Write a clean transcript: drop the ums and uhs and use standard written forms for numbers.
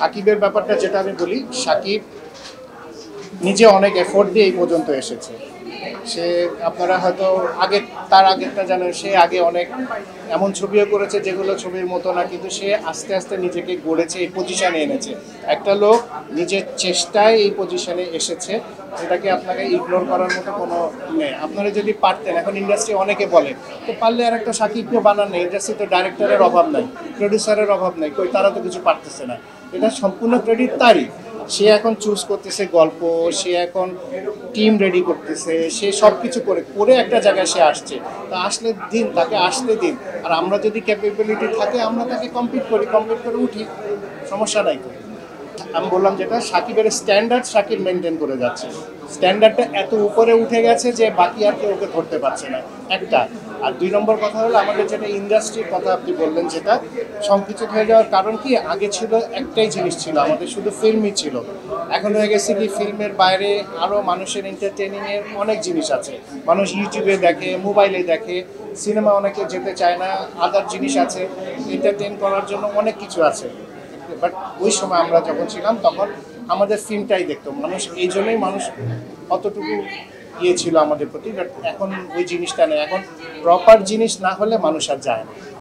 সাকিবের ব্যাপারটা যেটা আমি বলি, সাকিব নিজে অনেক এফোর্ট দিয়ে এই পর্যন্ত এসেছে। সে আপনারা হয়তো তার আগেরটা জানেন, সে আগে অনেক এমন ছবিও করেছে যেগুলো ছবির মতো না, কিন্তু সে আস্তে আস্তে নিজেকে গড়েছে, এই পজিশনে এনেছে। একটা লোক নিজের চেষ্টায় এই পজিশনে এসেছে, এটাকে আপনাকে ইগনোর করার মতো কোনো নেই। আপনারা যদি পারতেন, এখন ইন্ডাস্ট্রি অনেকে বলে তো পারলে আর একটা সাকিবকে বানান নেই, ইন্ডাস্ট্রি তো ডাইরেক্টরের অভাব নাই, প্রডিউসারের অভাব নাই, কই তারা তো কিছু পারতেছে না। এটা সম্পূর্ণ ক্রেডিট তারই। সে এখন চুজ করতেছে গল্প, সে এখন টিম রেডি করতেছে, সে সব কিছু করে করে একটা জায়গায় সে আসছে। তা আসলে দিন, তাকে আসতে দিন। আর আমরা যদি ক্যাপাবিলিটি থাকে আমরা তাকে কমপ্লিট করে উঠি, সমস্যা নাই তো। আমি বললাম যেটা, সাকিবের স্ট্যান্ডার্ড সাকিব মেনটেন করে যাচ্ছে। স্ট্যান্ডার্ডটা এত উপরে উঠে গেছে যে বাকি আর কেউ ওকে ধরতে পারছে না, একটা। আর 2 নম্বর কথা হলো, আমাদের যেটা ইন্ডাস্ট্রির কথা আপনি বললেন, যেটা সংকুচিত হয়ে যাওয়ার কারণ কি, আগে ছিল একটাই জিনিস, ছিল আমাদের শুধু ফিল্মই ছিল। এখন হয়ে গেছে কি, ফিল্মের বাইরে আরও মানুষের এন্টারটেনিংয়ের অনেক জিনিস আছে। মানুষ ইউটিউবে দেখে, মোবাইলে দেখে, সিনেমা অনেকে যেতে চায় না, আদার জিনিস আছে, এন্টারটেন করার জন্য অনেক কিছু আছে। বাট ওই সময় আমরা যখন ছিলাম তখন আমাদের ফিল্মটাই দেখতো মানুষ, এই জন্যই মানুষ অতটুকু ছিল আমাদের প্রতি। বাট এখন ওই জিনিসটা নেই, এখন প্রপার জিনিস না হলে মানুষ আর যায় না।